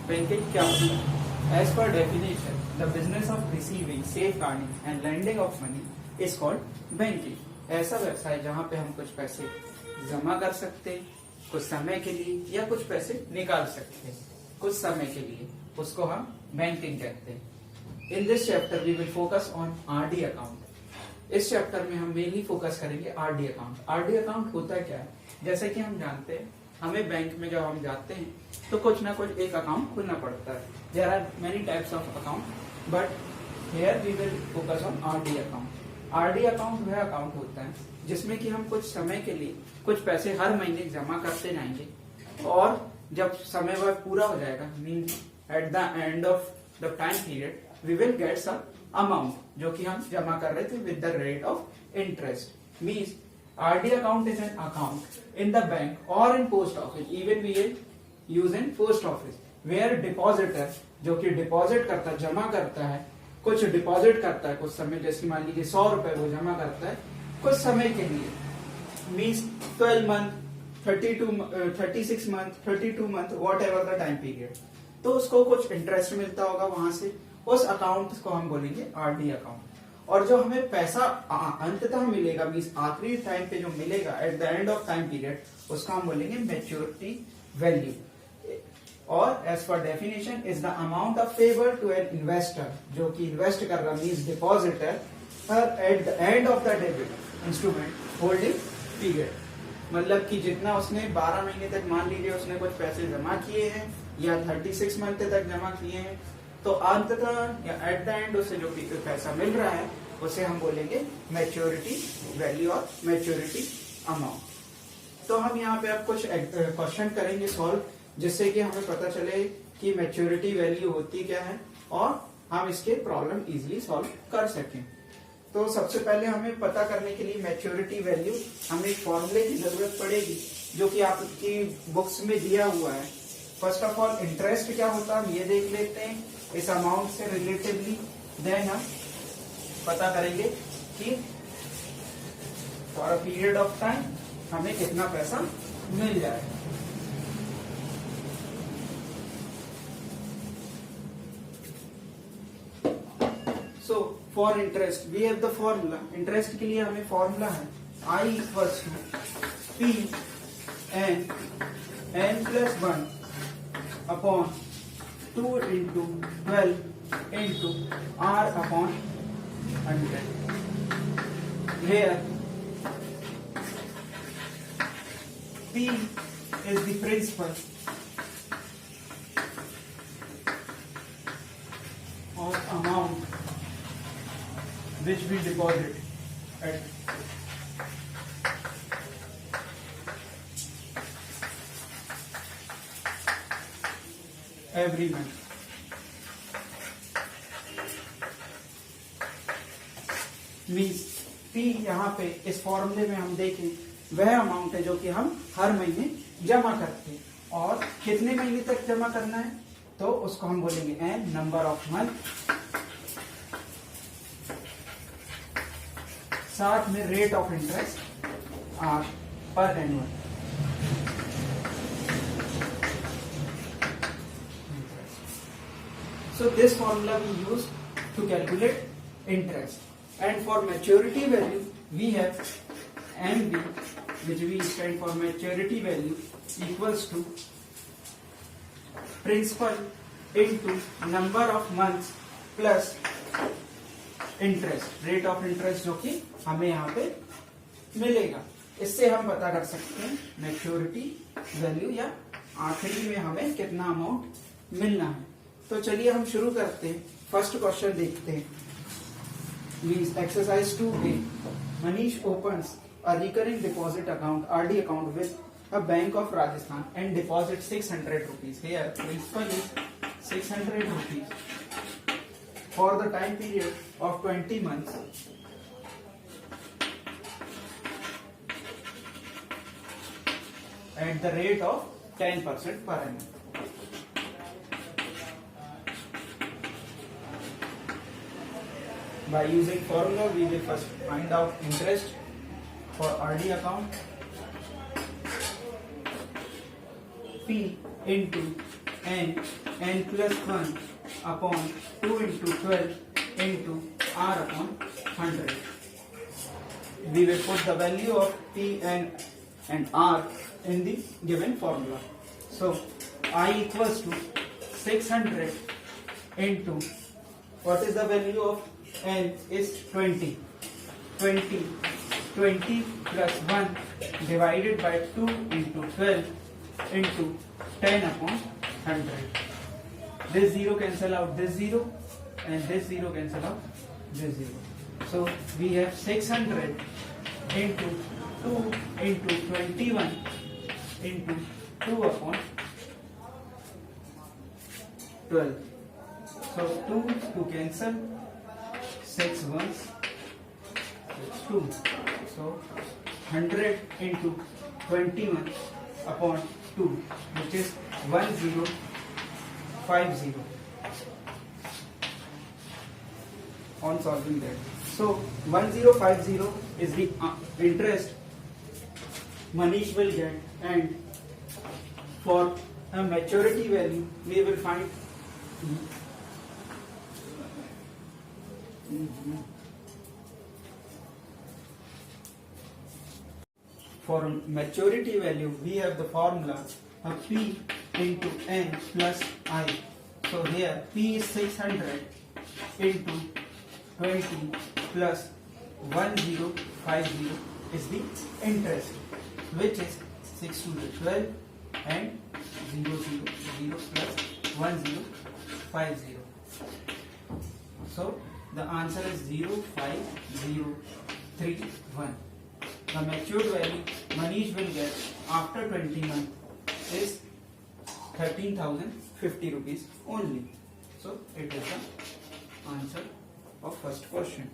Banking क्या होता है? As per definition the business of receiving, safeguarding and lending of money is called banking. ऐसा व्यवसाय जहाँ पे हम कुछ पैसे जमा कर सकते हैं कुछ समय के लिए, या कुछ पैसे निकाल सकते हैं कुछ समय के लिए, उसको हम बैंकिंग कहते हैं। In this chapter we will focus on RD account. इस चैप्टर में हम मेनली फोकस करेंगे आरडी अकाउंट। आरडी अकाउंट होता क्या है? जैसे कि हम जानते हैं, हमें बैंक में जब हम जाते हैं तो कुछ ना कुछ एक अकाउंट खुलना पड़ता है। There are many types of account, but here we will focus on RD account. RD account वह अकाउंट होता है जिसमें कि हम कुछ समय के लिए कुछ पैसे हर महीने जमा करते जाएंगे, और जब समय वह पूरा हो जाएगा, mean at the end of the time period, we will get some amount जो कि हम जमा कर रहे थे with the rate of interest. Means RD account is an account in the bank or in post office. Even we use in post office where depositor जो कि deposit करता है, जमा करता है, कुछ डिपॉजिट करता है कुछ समय, जैसे मान लीजिए 100 रुपए वो जमा करता है कुछ समय के लिए, means 12 month, 36 month, 32 month, what ever the time period, तो उसको कुछ इंटरेस्ट मिलता होगा वहां से, उस अकाउंट को हम बोलेंगे आरडी अकाउंट। और जो हमें पैसा अंततः मिलेगा, मीन्स आखिरी टाइम पे जो मिलेगा at the end of time period, उसका हम बोलेंगे मैच्योरिटी वैल्यू। और as per definition is the amount of favour to an investor, जो कि इन्वेस्ट कर रहा means depositor, at the end of the debit instrument holding period. मतलब कि जितना उसने 12 महीने तक, मान लीजिए उसने कुछ पैसे जमा किए हैं या 36 मंथ तक जमा किए हैं, तो अंततः या एट द एंड उसे जो पैसा मिल रहा है उसे हम बोलेंगे मैच्योरिटी वैल्यू और मैच्योरिटी अमाउंट। तो हम यहाँ पे अब कुछ क्वेश्चन करेंगे सॉल्व, जिससे कि हमें पता चले कि मैच्योरिटी वैल्यू होती क्या है और हम इसके प्रॉब्लम इजीली सॉल्व कर सकें। तो सबसे पहले हमें पता करने के लिए मैच्योरिटी वैल्यू, हमें एक फॉर्मूले की जरूरत पड़ेगी जो कि आपकी बुक्स में दिया हुआ है। फर्स्ट ऑफ ऑल इंटरेस्ट क्या होता है हम ये देख लेते हैं इस अमाउंट से रिलेटिवली, देन हम पता करेंगे कि for a period of time हमें कितना पैसा मिल जाएगा। So for interest we have the formula. Interest के लिए हमें फॉर्मूला है I equals to P n+1 upon 2 into 12 into R upon 100, where P is the principal of amount which we deposit at every month. Means P यहाँ पे इस फॉर्मूले में हम देखें वह अमाउंट है जो कि हम हर महीने जमा करते हैं, और कितने महीने तक जमा करना है तो उसको हम बोलेंगे n नंबर ऑफ मंथ, साथ में रेट ऑफ इंटरेस्ट R पर annual. So this formula we use to calculate interest, and for maturity value we have MV, which we stand for maturity value, equals to principal into number of months plus interest, rate of interest जो कि हमें यहाँ पे मिलेगा। इससे हम पता कर सकते हैं मैच्योरिटी वैल्यू या आखिरी में हमें कितना अमाउंट मिलना है। तो चलिए हम शुरू करते हैं। फर्स्ट क्वेश्चन देखते हैं। Means exercise 2A, Manish opens a recurring deposit account RD account with a bank of Rajasthan and deposit 600 rupees. Here principal is 600 rupees for the time period of 20 months at the rate of 10% per annum. By using formula, we will first find out interest for RD account. P into n plus 1 upon 2 into 12 into r upon 100. We will put the value of p and r in the given formula. So I equals to 600 into, what is the value of n is 20. 20 plus 1 divided by 2 into 12 into 10 upon 100. This 0 cancel out this 0 and this 0 cancel out this 0. So we have 600 into 2 into 21 into 2 upon 12. So 2 to cancel, 6 ones, 2. So 100 into 21 upon 2, which is 1050 on solving that. So 1050 is the interest Manish will get, and for a maturity value we will find for maturity value we have the formula of P into N plus I. So here P is 600 into 20 plus 1050 is the interest, which is 6 to the 12 and 000 plus 1050. So the answer is 05031. The matured value Manish will get after 20 months is 13,050 rupees only. So it is the answer of first question.